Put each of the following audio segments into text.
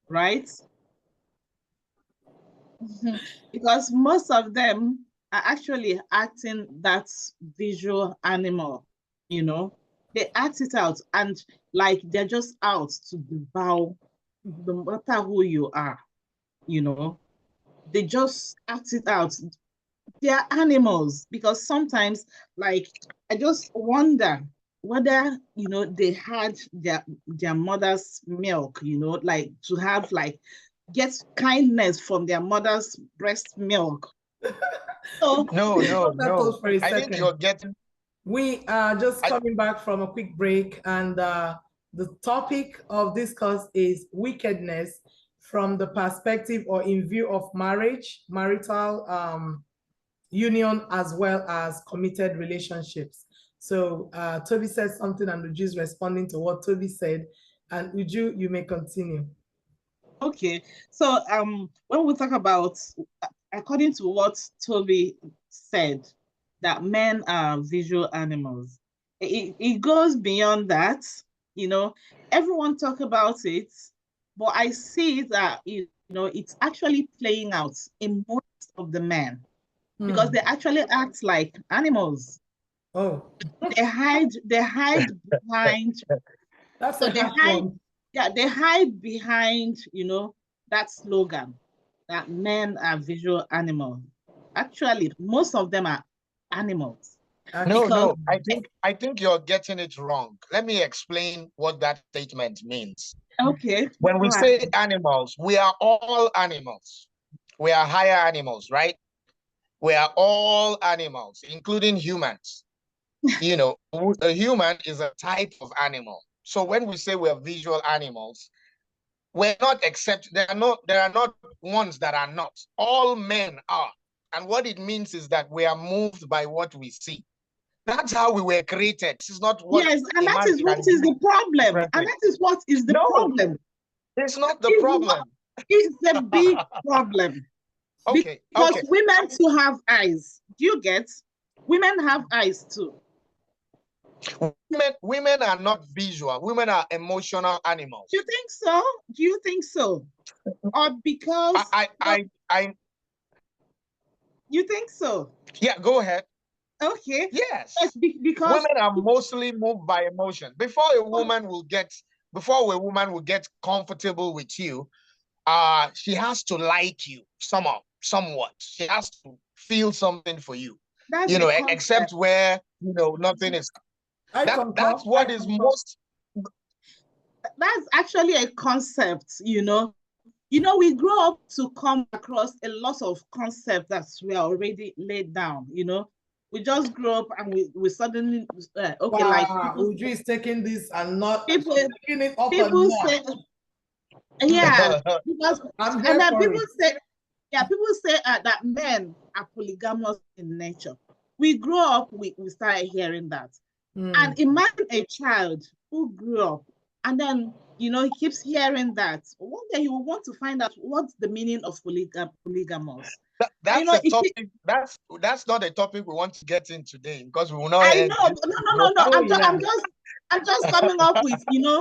right? Because most of them are actually acting that visual animal, you know. They act it out and like they're just out to devour no matter who you are, you know. They just act it out. They are animals because sometimes, like, I just wonder whether they had their mother's milk, like to have like get kindness from their mother's breast milk. So No, no, no. For a I think second. you're getting. We are just I, coming back from a quick break, and the topic of discourse is wickedness from the perspective or in view of marriage, marital union, as well as committed relationships. So Toby said something, and Uju is responding to what Toby said. And Uju, you may continue. okay, so when we talk about according to what Toby said, that men are visual animals, it goes beyond that. Everyone talk about it, but I see that it's actually playing out in most of the men because they actually act like animals. Oh, They hide behind. that's So a they hard hide, one. yeah, they hide behind, that slogan that men are visual animals. Actually, most of them are animals no, because no. I think you're getting it wrong. Let me explain what that statement means. okay, When we go ahead. say animals, we are all animals. We are higher animals, right? We are all animals, including humans. A human is a type of animal. So when we say we're visual animals, we're not except there are not ones that are not. All men are. And what it means is that we are moved by what we see. That's how we were created. This is not what Yes, and a that man is what can is do the problem. And differently. that is what is the No, problem. it's not the It's what problem. is the big problem. Okay, Because okay. women too have eyes. Do you get? Women have eyes too. Women are not visual. Women are emotional animals. Do you think so? Do you think so? Or because I you think so? yeah, go ahead. Okay. Yes, Yes. because Women are mostly moved by emotion. Before a woman will get comfortable with you, she has to like you somewhat. She has to feel something for you. that's the Except concept. where, nothing is. I That's concur. what is most. That's actually a concept. We grow up to come across a lot of concepts that were already laid down. We just grow up and we suddenly okay, like Wow, Uju is taking this and not people taking it up a people notch. say, yeah, because I'm and here then for people it. say, yeah, people say that men are polygamous in nature. We grow up, we started hearing that. And imagine a child who grew up and then, he keeps hearing that. One day he will want to find out what's the meaning of polygamous. That's a topic. That's not a topic we want to get in today because we will not I end know, this. but no. Oh yeah. I'm just coming up with, based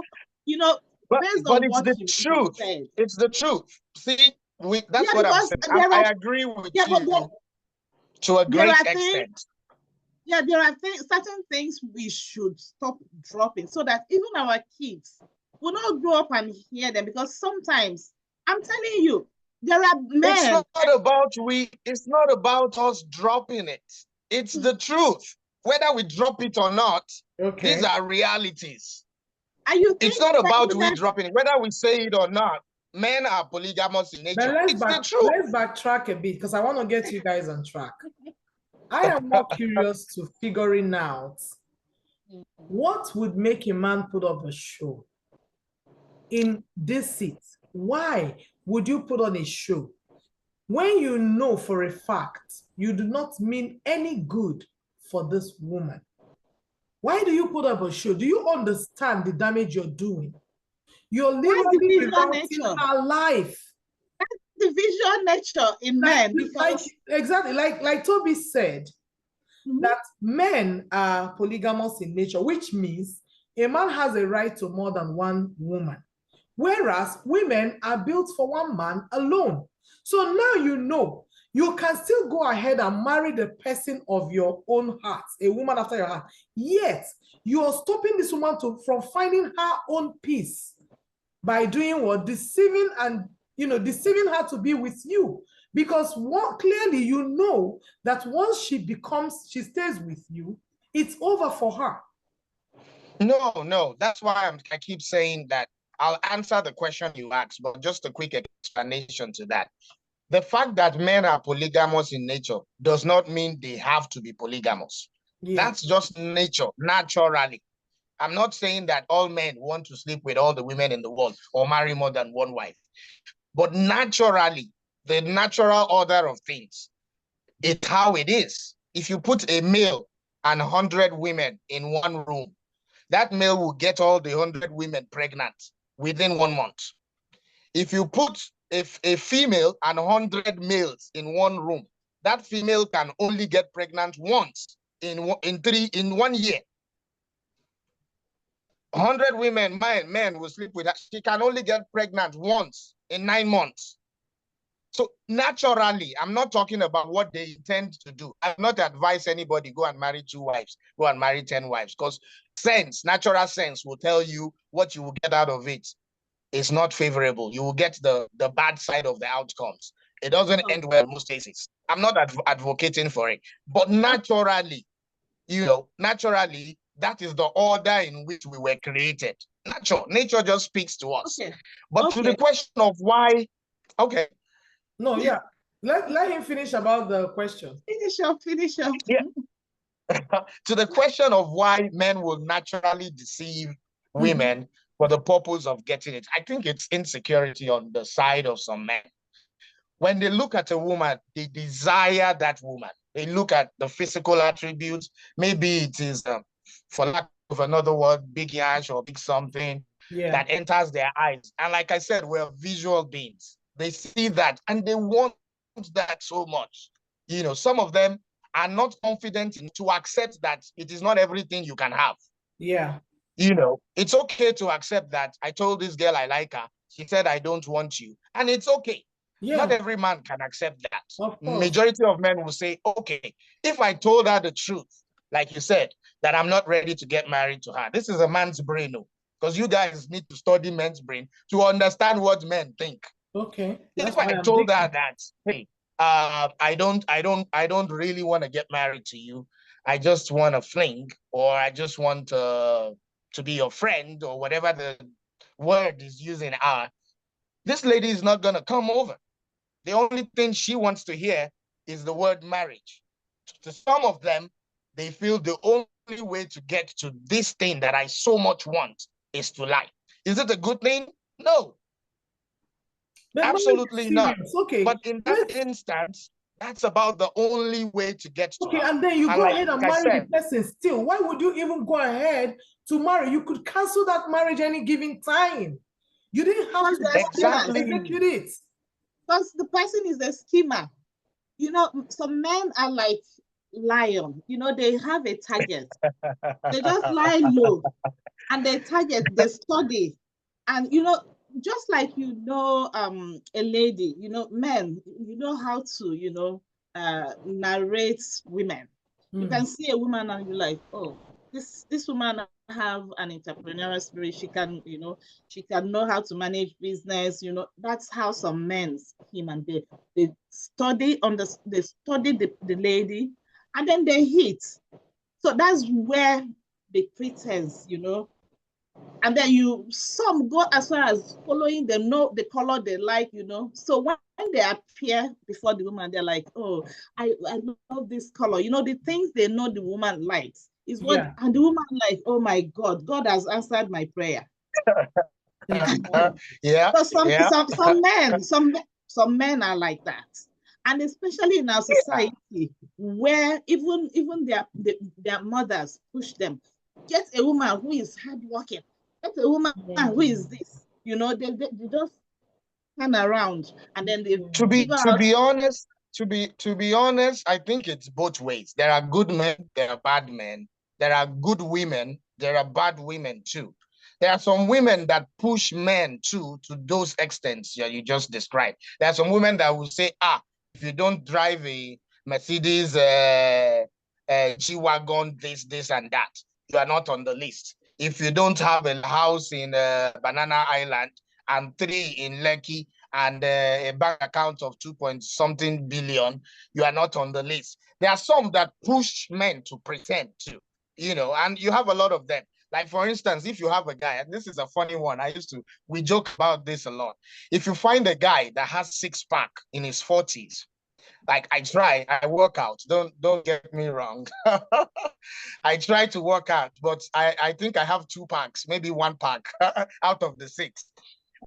But on it's what the you've truth. said. It's the truth. See, Yeah, that's what I'm because saying. there I are, agree with yeah, but you to a there great are things, extent. yeah, there are certain things we should stop dropping so that even our kids will not grow up and hear them. Because sometimes, I'm telling you, there are It's men. not about it's not about us dropping it. It's the truth. Whether we drop it or not, these Okay. are realities. And you It's think not about we that dropping it. Whether we say it or not, men are polygamous in But nature. It's the truth. let's backtrack a bit because I want to get you guys on track. I am more curious to figuring out what would make a man put up a show in this seat. Why would you put on a show when you know for a fact you do not mean any good for this woman? Why do you put up a show? Do you understand the damage you're doing? You're that's the literally visual rerouting nature. her life. The visual nature in men because Exactly, like Toby said, that men are polygamous in nature, which means a man has a right to more than one woman. Whereas women are built for one man alone. So now you know you can still go ahead and marry the person of your own heart, a woman after your heart. Yet you are stopping this woman from finding her own peace by doing what? Deceiving and deceiving her to be with you. Because clearly you know that once she stays with you, it's over for her. No, that's why I keep saying that I'll answer the question you asked, but just a quick explanation to that. The fact that men are polygamous in nature does not mean they have to be polygamous. Yeah. That's just nature, naturally. I'm not saying that all men want to sleep with all the women in the world or marry more than one wife. But naturally, the natural order of things, it's how it is. If you put a male and 100 women in one room, that male will get all the 100 women pregnant within 1 month. If you put a female and 100 males in one room, that female can only get pregnant once in 1 year. 100 women, men will sleep with her. She can only get pregnant once in 9 months. So naturally, I'm not talking about what they intend to do. I'm not advise anybody go and marry 2 wives, go and marry 10 wives, because natural sense will tell you what you will get out of it is not favorable. You will get the bad side of the outcomes. It doesn't end well in most cases. I'm not advocating for it, but naturally, naturally, that is the order in which we were created. Nature just speaks to us. Okay. But to the question of why, okay. No, yeah. Let him finish about the question. Finish up. Yeah. To the question of why men will naturally deceive women for the purpose of getting it, I think it's insecurity on the side of some men. When they look at a woman, they desire that woman. They look at the physical attributes. Maybe it is, for lack of another word, big ass or big something that enters their eyes. And like I said, we're visual beings. They see that and they want that so much. Some of them are not confident to accept that it is not everything you can have. Yeah. It's okay to accept that I told this girl I like her. She said, I don't want you. And it's okay. Yeah. Not every man can accept that. Majority of men will say, okay, if I told her the truth, like you said, that I'm not ready to get married to her. This is a man's brain, because you guys need to study men's brain to understand what men think. Okay. If I told her that, hey, I don't really want to get married to you. I just want to fling, or I just want to be your friend, or whatever the word is using. This lady is not gonna come over. The only thing she wants to hear is the word marriage. To some of them, they feel the only way to get to this thing that I so much want is to lie. Is it a good thing? No. Absolutely not. Okay. But in that instance, that's about the only way to get to her. And then you go ahead and marry the person still. Why would you even go ahead to marry? You could cancel that marriage any given time. You didn't have to execute it. Because the person is a schemer. Some men are like lion. They have a target. They just lie low. And their target, they study. And, just like a lady, men, how to, narrate women. You can see a woman and you're like, oh, this woman have an entrepreneurial spirit. She can, she can know how to manage business. That's how some men scheme, and they study the lady, and then they hit. So that's where the pretense, and then some go as far as following them, know the color they like, So when they appear before the woman, they're like, oh, I love this color. The things they know the woman likes is what, and the woman like, oh my God, God has answered my prayer. Yeah. So some men are like that. And especially in our society, where even their mothers push them. Get a woman who is hardworking. Get a woman who is this. They just turn around and then they to be honest, I think it's both ways. There are good men, there are bad men. There are good women, there are bad women too. There are some women that push men to those extents that you just described. There are some women that will say, if you don't drive a Mercedes G-Wagon, this and that, you are not on the list. If you don't have a house in Banana Island and 3 in Lekki and a bank account of 2-point-something billion, you are not on the list. There are some that push men to pretend to, and you have a lot of them. Like, for instance, if you have a guy, and this is a funny one, we joke about this a lot. If you find a guy that has 6-pack in his 40s, like I work out, don't get me wrong. I try to work out, but I think I have 2 packs, maybe 1 pack out of the 6.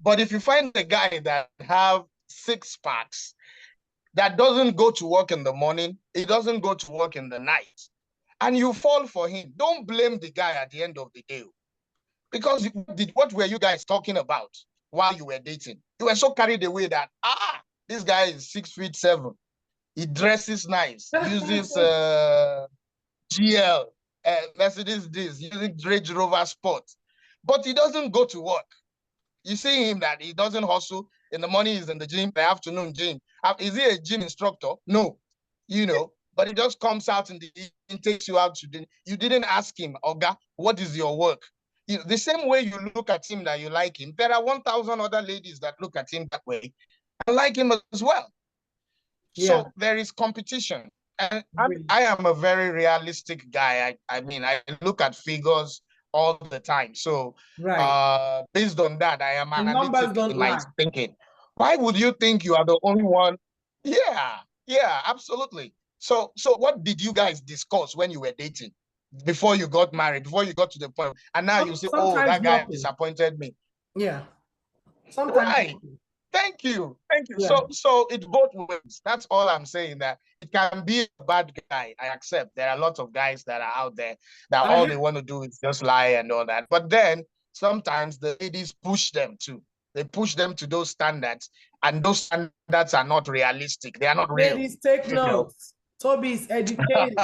But if you find a guy that have 6 packs, that doesn't go to work in the morning, he doesn't go to work in the night, and you fall for him, don't blame the guy at the end of the day. Because what were you guys talking about while you were dating? You were so carried away that, this guy is 6'7". He dresses nice, uses GL, Mercedes this, using Range Rover Sport. But he doesn't go to work. You see him that he doesn't hustle. In the morning, he's in the gym, the afternoon gym. Is he a gym instructor? No. But he just comes out in the evening, takes you out to dinner. You didn't ask him, Oga, what is your work? The same way you look at him that you like him, there are 1,000 other ladies that look at him that way and like him as well. Yeah. So there is competition. And I am a very realistic guy. I mean, I look at figures all the time. So based on that, I am analytic in my thinking. Why would you think you are the only one? Yeah, absolutely. So what did you guys discuss when you were dating? Before you got married, before you got to the point, and now you say, that guy disappointed me. Yeah. Sometimes. Right. Thank you. Yeah. So it's both ways. That's all I'm saying, that it can be a bad guy. I accept there are lots of guys that are out there that all they want to do is just lie and all that. But then sometimes the ladies push them to. They push them to those standards, and those standards are not realistic. They are not real. Ladies, take notes. Toby is educated.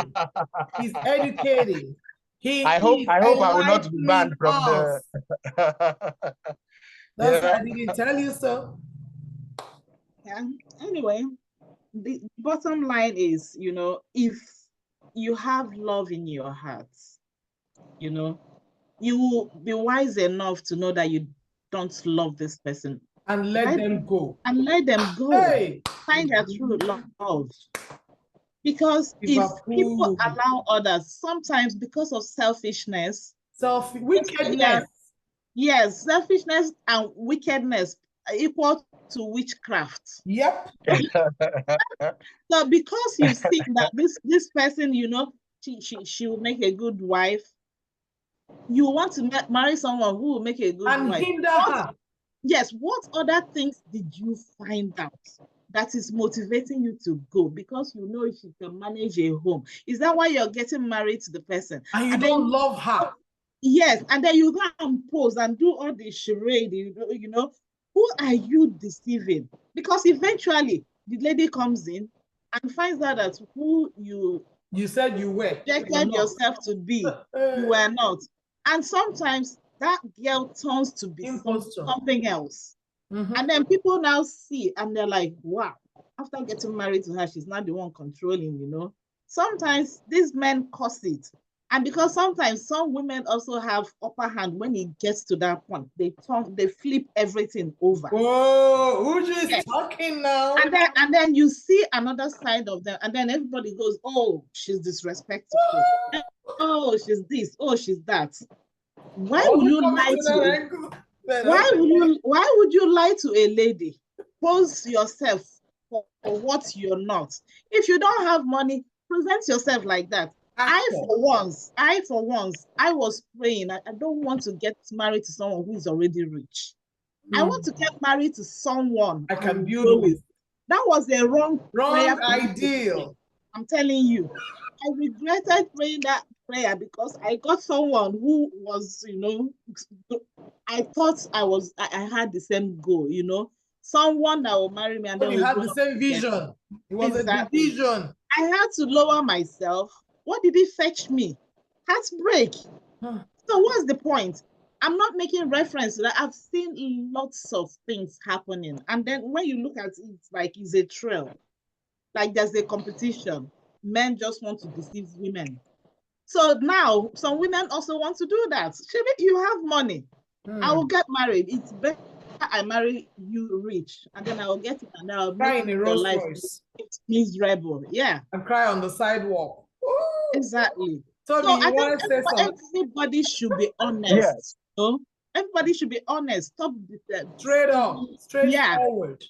He's educated. I hope I will not be banned from the. That's why I didn't tell you so. Yeah. Anyway, the bottom line is, if you have love in your heart, you will be wise enough to know that you don't love this person. And let them go. And let them go. Hey. Find their true love. Because if people allow others, sometimes because of selfishness, wickedness. Yes, selfishness and wickedness are equal to witchcraft. Yep. So because you see that this person, she will make a good wife, you want to marry someone who will make a good wife. And hinder her. Yes. What other things did you find out that is motivating you to go? Because she can manage a home. Is that why you're getting married to the person? And you don't love her. Yes, and then you go and pose and do all the charade, who are you deceiving? Because eventually the lady comes in and finds out that who you said you were projected yourself to be, you were not. And sometimes that girl turns to be something else. And then people now see and they're like, wow, after getting married to her, she's not the one controlling, Sometimes these men cause it. And because sometimes some women also have upper hand when it gets to that point, they flip everything over. Whoa, who's just talking now? And then you see another side of them, and then everybody goes, "Oh, she's disrespectful. Oh, she's this. Oh, she's that." Why would you lie to? Why would you lie to a lady? Pose yourself for what you're not. If you don't have money, present yourself like that. I for once, I was praying. I don't want to get married to someone who is already rich. I want to get married to someone I can build with. That was a wrong ideal. I'm telling you. I regretted praying that prayer because I got someone who was, I thought I had the same goal, someone that will marry me. And then you had the same vision. It was a vision. I had to lower myself. What did it fetch me? Heartbreak. So what's the point? I'm not making reference. Like, I've seen lots of things happening. And then when you look at it, it's like it's a trail. Like there's a competition. Men just want to deceive women. So now some women also want to do that. Shebi, you have money. I will get married. It's better I marry you rich, and then I will get it, and I'll Cry make in a your Rolls life Royce miserable. Yeah, and cry on the sidewalk. Ooh. exactly. Toby, So you I think want to say something? everybody should be honest. Yes. You know? Everybody should be honest. Stop Straight up, yeah, straightforward.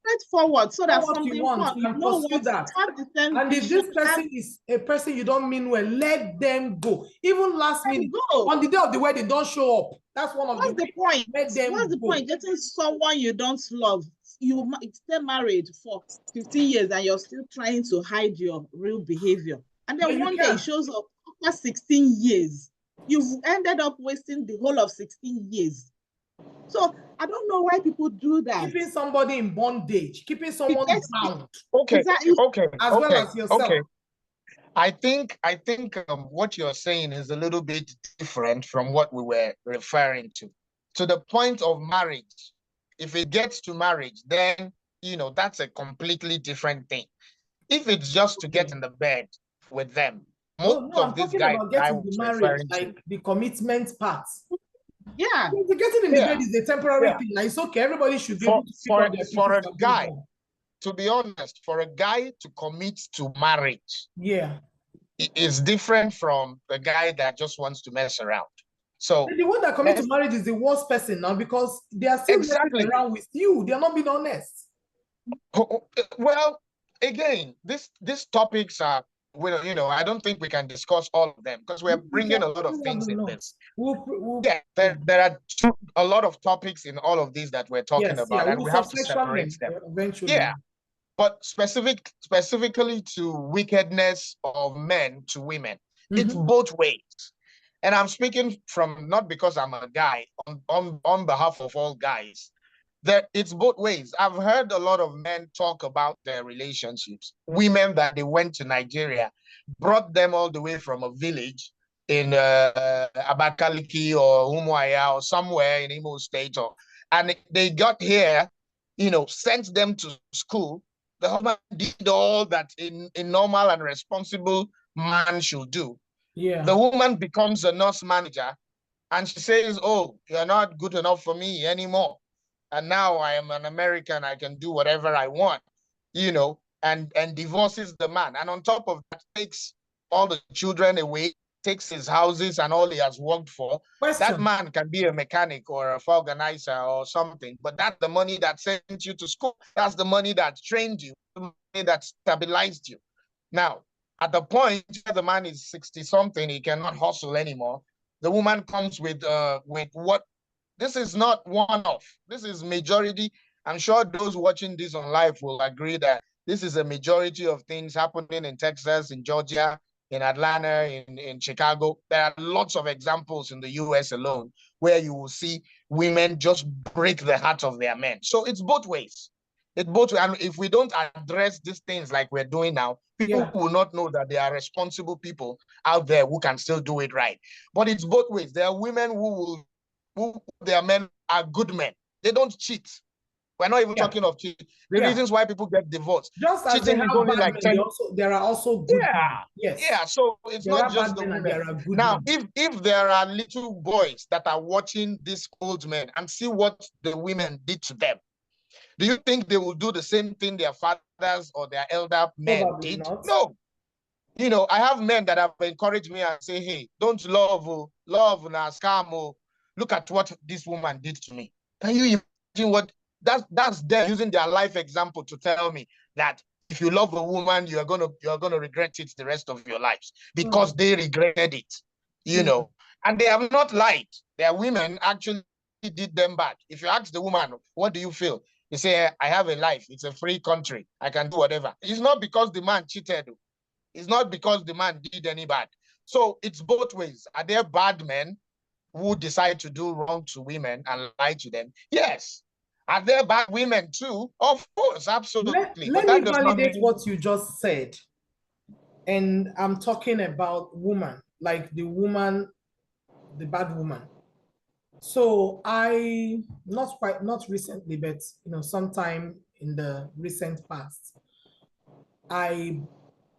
straightforward, so that Know what you something want fun. You and know pursue what? that. Have the same And if vision, this person is a person you don't mean well, let them go. Even last minute, on the day of the wedding, don't show up. That's one of what's the point? Let them What's the go. point getting someone you don't love? You stay married for 15 years and you're still trying to hide your real behavior. And then one day it shows up after 16 years. You've ended up wasting the whole of 16 years. So I don't know why people do that. Keeping somebody in bondage, keeping someone bound. Okay, exactly. okay, as well as yourself. Okay. I think what you're saying is a little bit different from what we were referring to. To the point of marriage, if it gets to marriage, then that's a completely different thing. If it's just to get in the bed with them, most of these guys about getting the marriage, like the commitment part. Yeah, the getting in the bed is a temporary thing. Like, it's okay. Everybody should be able to for a guy. To be honest, for a guy to commit to marriage, it's different from the guy that just wants to mess around. So the one that commits to marriage is the worst person now, because they are still messing around with you. They are not being honest. Well, again, these topics are, I don't think we can discuss all of them because we're bringing a lot of things in this. There are a lot of topics in all of these that we're talking about, and we have to separate them eventually. Yeah. But specifically to wickedness of men to women, it's both ways. And I'm speaking from, not because I'm a guy, on behalf of all guys, that it's both ways. I've heard a lot of men talk about their relationships. Women that they went to Nigeria, brought them all the way from a village in Abakaliki or Umuahia or somewhere in Imo State, and they got here, sent them to school. The husband did all that a normal and responsible man should do. Yeah. The woman becomes a nurse manager and she says, "Oh, you're not good enough for me anymore. And now I am an American, I can do whatever I want," and divorces the man. And on top of that, takes all the children away, takes his houses and all he has worked for. That man can be a mechanic or a organizer or something, but that's the money that sent you to school. That's the money that trained you, the money that stabilized you. Now, at the point where the man is 60-something, he cannot hustle anymore. The woman comes with what? This is not one-off. This is majority. I'm sure those watching this on live will agree that this is a majority of things happening in Texas, in Georgia, in Atlanta, in Chicago. There are lots of examples in the US alone where you will see women just break the heart of their men. So it's both ways. And if we don't address these things like we're doing now, people will not know that there are responsible people out there who can still do it right. But it's both ways. There are women who their men are good men. They don't cheat. We're not even talking of cheating. The reasons why people get divorced. Just as cheating is only like 10. There are also good men. Yes. Yeah, so it's there not just the women. Now, if there are little boys that are watching these old men and see what the women did to them, do you think they will do the same thing their fathers or their elder men did? No. I have men that have encouraged me and say, "Hey, don't love na scam. Look at what this woman did to me." Can you imagine what that's them using their life example to tell me that if you love a woman, you're gonna regret it the rest of your lives because they regretted it, and they have not lied. Their women actually did them bad. If you ask the woman, "What do you feel?" They say, "I have a life. It's a free country. I can do whatever." It's not because the man cheated. It's not because the man did any bad. So it's both ways. Are there bad men who decide to do wrong to women and lie to them? Yes. Are there bad women too? Of course, absolutely. Let me validate what you just said. And I'm talking about woman, like the woman, the bad woman. So I not recently, but sometime in the recent past, I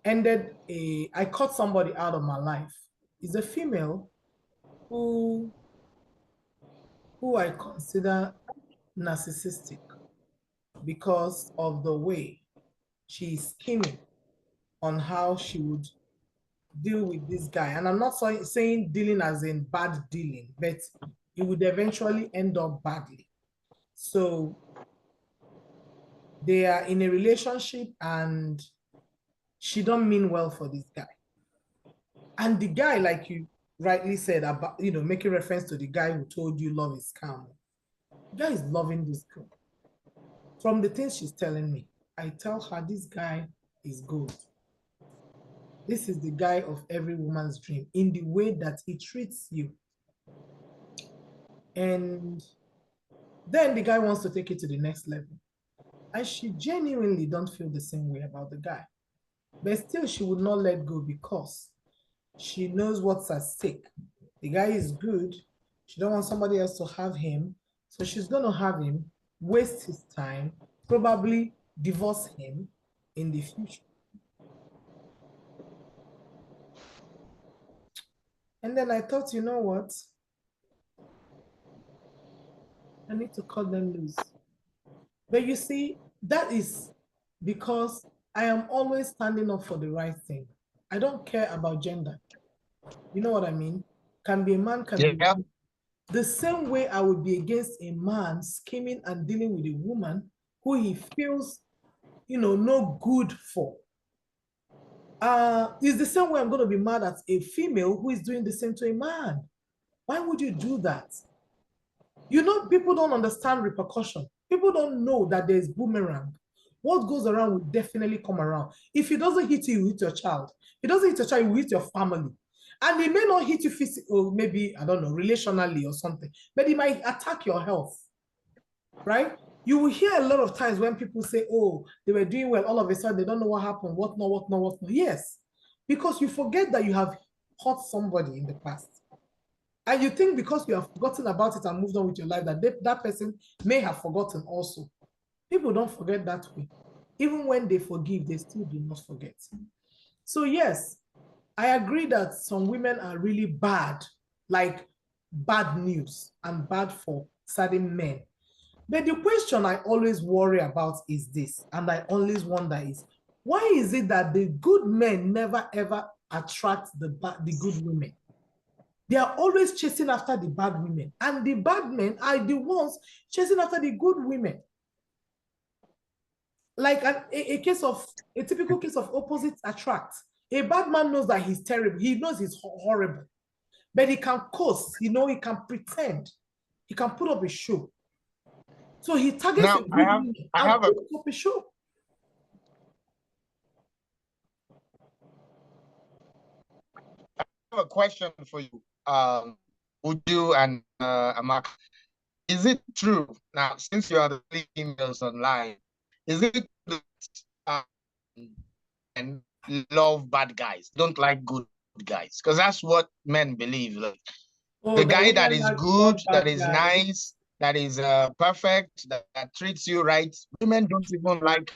I cut somebody out of my life. It's a female who I consider narcissistic because of the way she's scheming on how she would deal with this guy. And I'm not saying dealing as in bad dealing, but it would eventually end up badly. So they are in a relationship and she don't mean well for this guy. And the guy, like you rightly said, about making reference to the guy who told you love is calm. The guy is loving this girl. From the things she's telling me, I tell her this guy is good. This is the guy of every woman's dream in the way that he treats you. And then the guy wants to take it to the next level. And she genuinely don't feel the same way about the guy. But still, she would not let go because she knows what's at stake. The guy is good. She don't want somebody else to have him. So she's going to have him, waste his time, probably divorce him in the future. And then I thought, you know what? I need to cut them loose. But you see, that is because I am always standing up for the right thing. I don't care about gender. You know what I mean? Can be a man, can be a woman. The same way I would be against a man scheming and dealing with a woman who he feels, no good for. It's the same way I'm going to be mad at a female who is doing the same to a man. Why would you do that? People don't understand repercussion. People don't know that there's boomerang. What goes around will definitely come around. If it doesn't hit you, it will hit your child. If it doesn't hit your child, it will hit your family. And it may not hit you physically, or maybe, I don't know, relationally or something, but it might attack your health, right? You will hear a lot of times when people say, oh, they were doing well, all of a sudden they don't know what happened, what not. Yes, because you forget that you have hurt somebody in the past. And you think because you have forgotten about it and moved on with your life, that person may have forgotten also. People don't forget that way. Even when they forgive, they still do not forget. So yes, I agree that some women are really bad, like bad news and bad for certain men. But the question I always worry about is this, and I always wonder is, why is it that the good men never ever attract the good women? They are always chasing after the bad women, and the bad men are the ones chasing after the good women. Like a typical case of opposites attract. A bad man knows that he's terrible. He knows he's horrible, but he can coast. He can pretend. He can put up a show. So he targets a good woman and puts up a show. I have a question for you, Uju and Amaka. Is it true now, since you are the females online, is it true that and love bad guys, don't like good guys? Because that's what men believe. Like, the guy that is good, that is nice, that is perfect, that treats you right, women don't even like.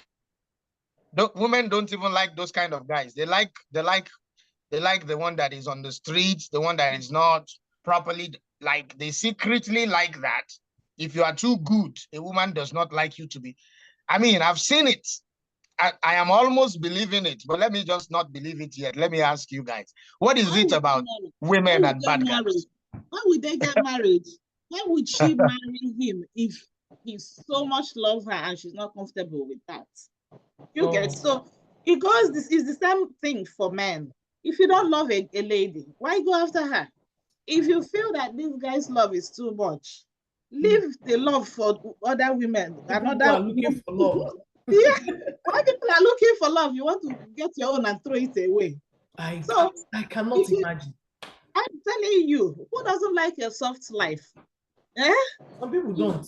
Women don't even like those kind of guys. They like the one that is on the streets, the one that is not properly, like they secretly like that. If you are too good, a woman does not like you to be. I mean, I've seen it. I am almost believing it, but let me just not believe it yet. Let me ask you guys, what is it about women and bad guys? Why would they get married? Why would she marry him if he so much loves her and she's not comfortable with that? You get so it goes. This is the same thing for men. If you don't love a lady, why go after her? If you feel that this guy's love is too much, leave the love for other women. People are looking for love. Yeah, why people are looking for love? You want to get your own and throw it away. I cannot imagine. I'm telling you, who doesn't like a soft life? Eh? Some people don't.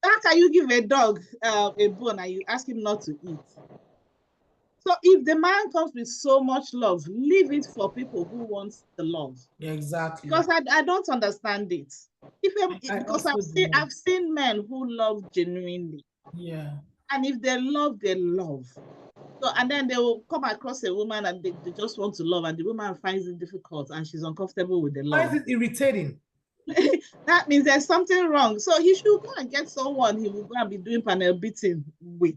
How can you give a dog a bone and you ask him not to eat? So if the man comes with so much love, leave it for people who want the love. Yeah, exactly. Because I don't understand it. Because also I've seen men who love genuinely. Yeah. And if they love, they love. So, and then they will come across a woman and they just want to love, and the woman finds it difficult and she's uncomfortable with the Why love. is it irritating? That means there's something wrong. So he should go and get someone he will go and be doing panel beating with.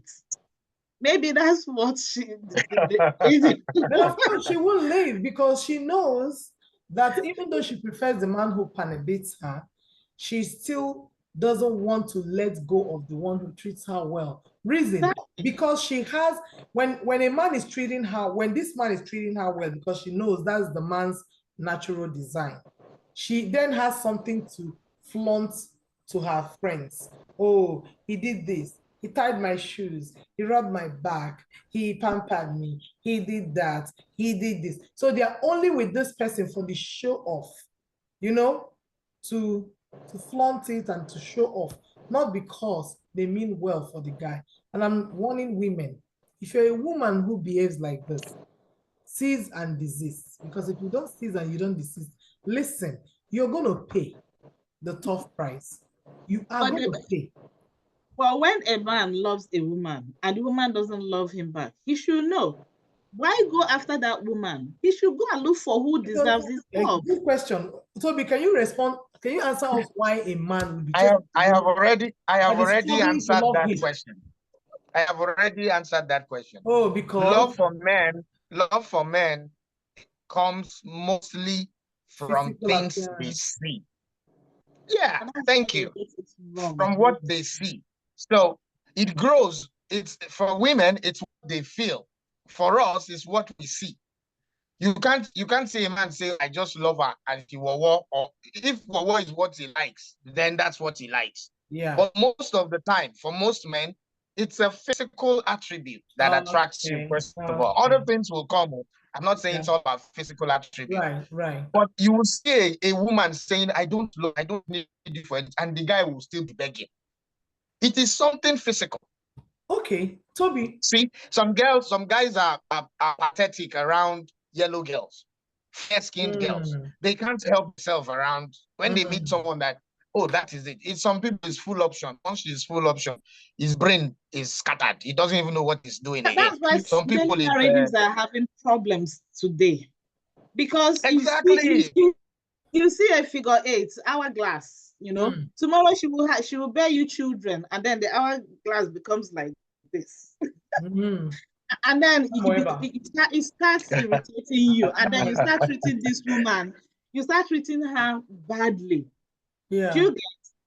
Maybe that's what she. Then of course she will leave because she knows that even though she prefers the man who beats her, she still doesn't want to let go of the one who treats her well. Reason, because she has, when a man is treating her, when this man is treating her well, because she knows that's the man's natural design, she then has something to flaunt to her friends. Oh, he did this. He tied my shoes. He rubbed my back. He pampered me. He did that. He did this. So they are only with this person for the show off, you know, to flaunt it and to show off, not because they mean well for the guy. And I'm warning women, if you're a woman who behaves like this, cease and desist. Because if you don't cease and you don't desist, listen, you're going to pay the tough price. You are going to pay. Well, when a man loves a woman and the woman doesn't love him back, he should know. Why go after that woman? He should go and look for who deserves his love. Good question. Toby, can you respond? Can you answer us why a man would be? I have already answered that question. I have already answered that question. Oh, because love for men comes mostly from things they see. Yeah, thank you. From what they see. So it grows. It's for women, it's what they feel. For us, it's what we see. You can't say a man say, I just love her and she wawa, or if wawa is what he likes, then that's what he likes. Yeah. But most of the time, for most men, it's a physical attribute that attracts you, first of all. Other things will come. I'm not saying it's all about physical attribute. Right. But you will see a woman saying, I don't need you for it, and the guy will still be begging. It is something physical. Okay, Toby. See, some guys are pathetic around yellow girls, fair-skinned girls. They can't help themselves around when they meet someone that, oh, that is it. It's some people is full option. Once she's full option, his brain is scattered. He doesn't even know what he's doing. That's why some people marriages are having problems today. Because exactly. You see a figure 8, hourglass, you know, tomorrow she will bear you children, and then the hourglass becomes like this. And then it starts irritating you, and then you start treating this woman, you start treating her badly. Yeah. You get,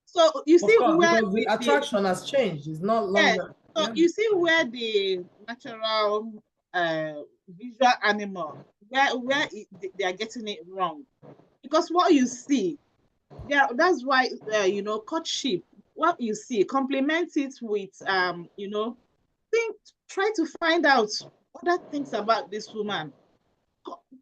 so you see where the attraction has changed. It's not longer. Yeah. So you see where the natural visual animal, where they are getting it wrong. Because what you see, that's why you know, courtship, what you see, complement it with you know, try to find out other things about this woman.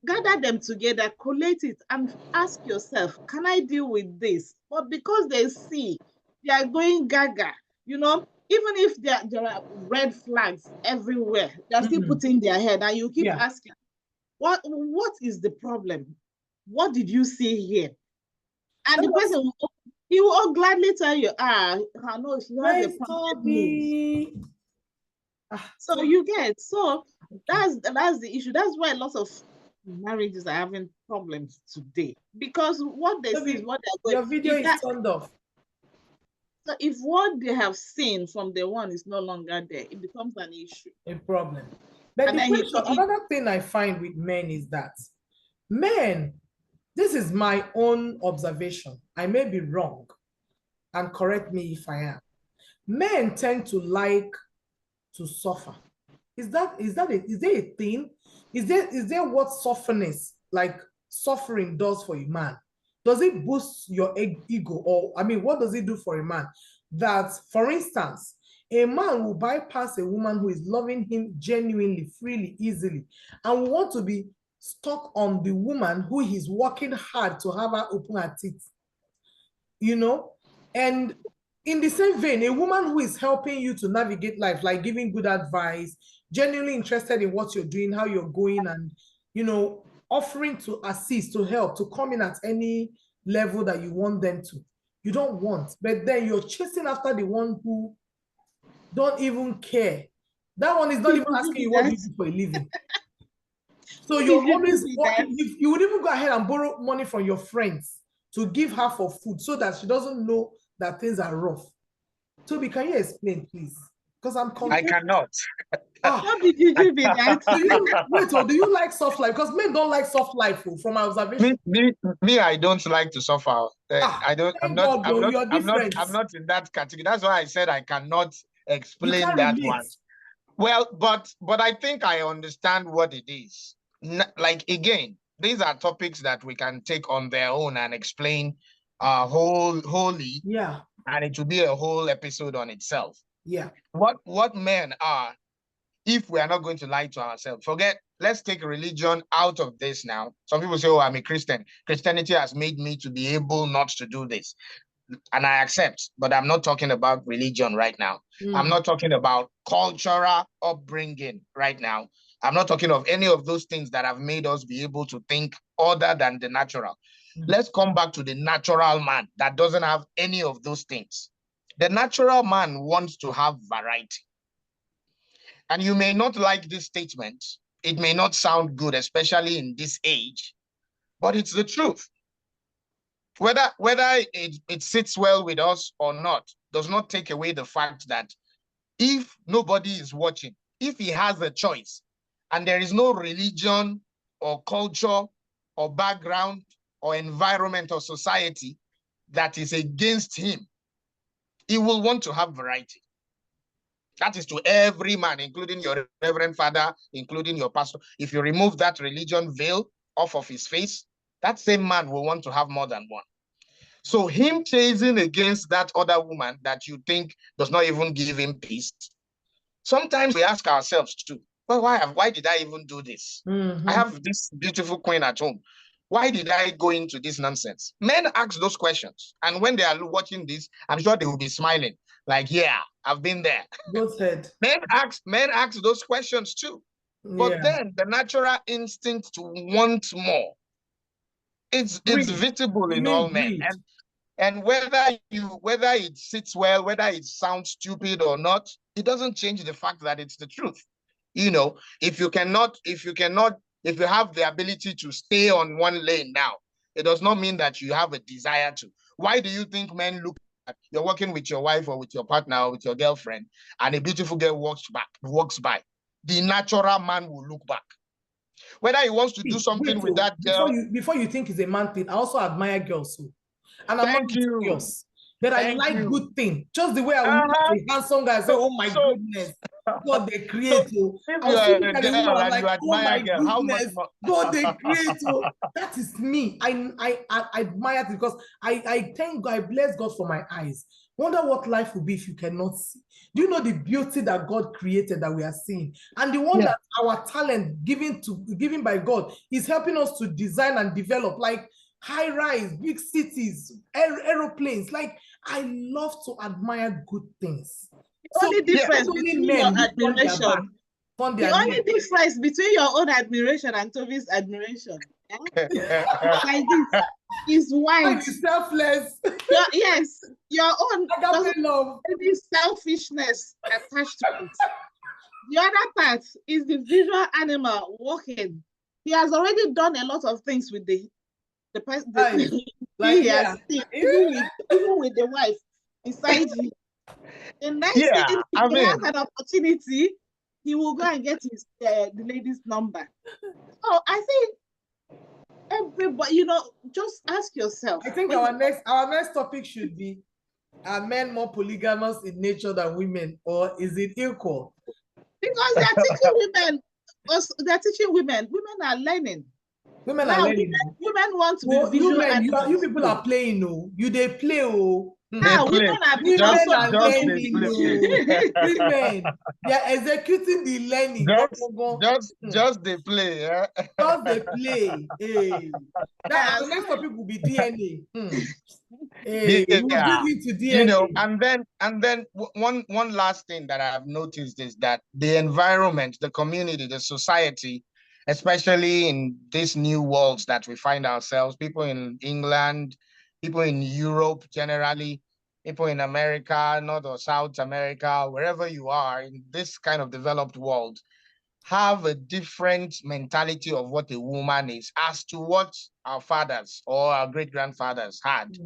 Gather them together, collate it, and ask yourself, can I deal with this? But because they see, they are going gaga, you know, even if there are red flags everywhere, they're still putting their head, and you keep asking, what is the problem? What did you see here? And the person he will all gladly tell you, I know she has a problem. So you get, so that's the issue. That's why lots of marriages are having problems today, because what they see is what they're going. Your video is turned off. So if what they have seen from the one is no longer there, it becomes an issue, a problem. But another thing I find with men is that men, this is my own observation, I may be wrong, and correct me if I am. Men tend to like to suffer. Is there a thing? Is there what sufferness, like suffering, does for a man? Does it boost your ego? Or, I mean, what does it do for a man? That, for instance, a man will bypass a woman who is loving him genuinely, freely, easily, and will want to be stuck on the woman who he's working hard to have her open her teeth. You know? And in the same vein, a woman who is helping you to navigate life, like giving good advice, genuinely interested in what you're doing, how you're going, and, you know, offering to assist, to help, to come in at any level that you want them to. You don't want, but then you're chasing after the one who don't even care. That one is not even asking you what you do for a living. So you're always, you would even go ahead and borrow money from your friends to give her for food so that she doesn't know that things are rough. Toby, can you explain, please? Because I'm confused. I cannot. How did you give me that? Do you like soft life? Because men don't like soft life, from my observation. Me, I don't like to suffer. I don't. I'm not in that category. That's why I said I cannot explain that one. Well, but I think I understand what it is. Like, again, these are topics that we can take on their own and explain wholly. Yeah. And it will be a whole episode on itself. Yeah. What men are, if we are not going to lie to ourselves. Let's take religion out of this now. Some people say, oh, I'm a Christian. Christianity has made me to be able not to do this. And I accept, but I'm not talking about religion right now. I'm not talking about cultural upbringing right now. I'm not talking of any of those things that have made us be able to think other than the natural. Let's come back to the natural man that doesn't have any of those things. The natural man wants to have variety. And you may not like this statement. It may not sound good, especially in this age, but it's the truth. Whether it sits well with us or not does not take away the fact that if nobody is watching, if he has a choice, and there is no religion or culture or background or environment or society that is against him, he will want to have variety. That is to every man, including your reverend father, including your pastor. If you remove that religion veil off of his face, that same man will want to have more than one. So him chasing against that other woman that you think does not even give him peace, sometimes we ask ourselves too, well, why did I even do this? I have this beautiful queen at home. Why did I go into this nonsense? Men ask those questions. And when they are watching this, I'm sure they will be smiling. Like, yeah, I've been there. Both head. Men ask those questions too. But then the natural instinct to want more, it's visible in all men. And whether it sits well, whether it sounds stupid or not, it doesn't change the fact that it's the truth. You know, if you have the ability to stay on one lane now, it does not mean that you have a desire to. Why do you think men look at, you're working with your wife or with your partner or with your girlfriend, and a beautiful girl walks by? The natural man will look back. Whether he wants to do something with that girl. Before you think it's a man thing, I also admire girls too. And I'm not serious. But I like good things. Just the way I would look at a handsome guy and say, oh my goodness, God they create you. God they create you. That is me. I admire it because I thank God, I bless God for my eyes. Wonder what life would be if you cannot see. Do you know the beauty that God created that we are seeing? And the one that our talent given by God is helping us to design and develop, like high-rise, big cities, aeroplanes. Like, I love to admire good things. The only difference between your admiration. The only difference between your own admiration and Toby's admiration, like this, is why selfless. Your own doesn't love any selfishness attached to it. The other part is the visual animal walking. He has already done a lot of things with the person. Even with the wife beside him. The next thing, if he has an opportunity, he will go and get the lady's number. So I think everybody, just ask yourself. I think our next topic should be, are men more polygamous in nature than women, or is it equal? Because they're teaching women. They're teaching women. Women are learning. Women are learning. Women want to be visual. You people are playing, you they play, Ah, play. women are Women Just are they learning, play. women, they are executing the learning. Just they play, yeah. Just they play. Hey. That Yeah, the next topic will be DNA. Hey, we'll Yeah. dig into You know, DNA. and then one last thing that I've noticed is that the environment, the community, the society, especially in these new worlds that we find ourselves, people in England, people in Europe generally, people in America, North or South America, wherever you are in this kind of developed world, have a different mentality of what a woman is as to what our fathers or our great grandfathers had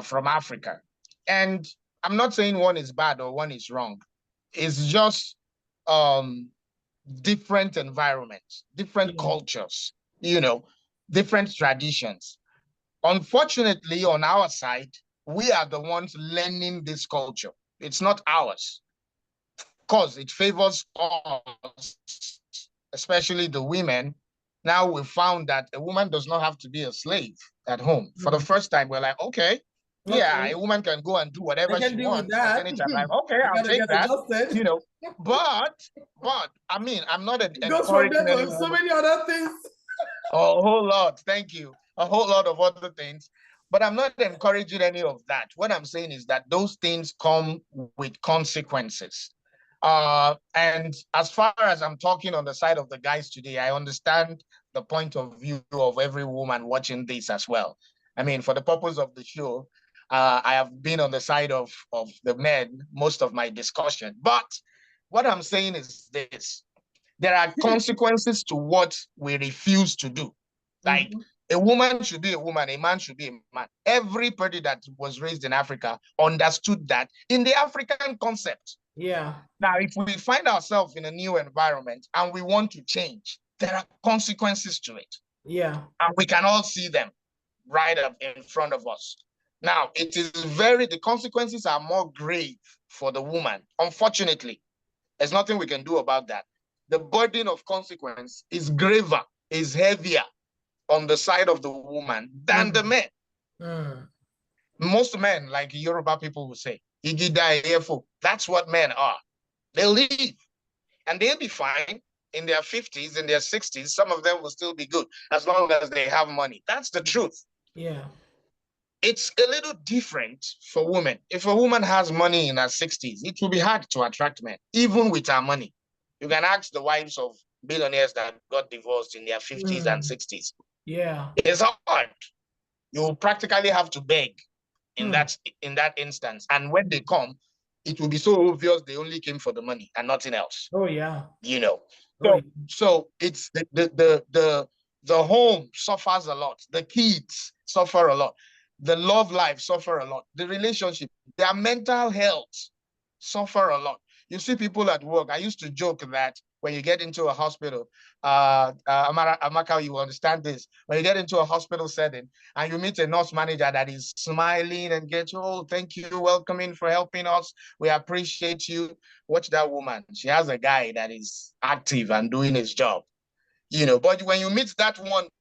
from Africa. And I'm not saying one is bad or one is wrong. It's just um, different environments, different cultures, you know, different traditions. Unfortunately, on our side, we are the ones learning this culture. It's not ours because it favors us, especially the women. Now we found that a woman does not have to be a slave at home. For the first time, we're like, okay, yeah, a woman can go and do I whatever can she deal with wants at that. any time. Like, okay, I I'll gotta take get that, adjusted. you know. But I mean, I'm not It goes from there encouraging to any so woman. many other things. A whole lot, thank you. A whole lot of other things. But I'm not encouraging any of that. What I'm saying is that those things come with consequences. And as far as I'm talking on the side of the guys today, I understand the point of view of every woman watching this as well. I mean, for the purpose of the show, I have been on the side of the men most of my discussion. But what I'm saying is this: there are consequences to what we refuse to do. Like a woman should be a woman, a man should be a man. Everybody that was raised in Africa understood that in the African concept. Yeah. Now, if we find ourselves in a new environment and we want to change, there are consequences to it. Yeah. And we can all see them right up in front of us. Now, the consequences are more grave for the woman. Unfortunately, there's nothing we can do about that. The burden of consequence is graver, is heavier on the side of the woman than the men. Most men, like Yoruba people will say, that's what men are. They'll leave and they'll be fine in their 50s, in their 60s. Some of them will still be good as long as they have money. That's the truth. Yeah. It's a little different for women. If a woman has money in her 60s, it will be hard to attract men, even with her money. You can ask the wives of billionaires that got divorced in their 50s and 60s. Yeah. It's hard. You practically have to beg in that instance. And when they come, it will be so obvious they only came for the money and nothing else. Oh yeah. You know. So it's the home suffers a lot. The kids suffer a lot. The love life suffer a lot. The relationship, their mental health suffer a lot. You see people at work. I used to joke that when you get into a hospital, Amaka, you will understand this. When you get into a hospital setting and you meet a nurse manager that is smiling and gets, oh, thank you, welcoming for helping us. We appreciate you. Watch that woman. She has a guy that is active and doing his job. You know, but when you meet that one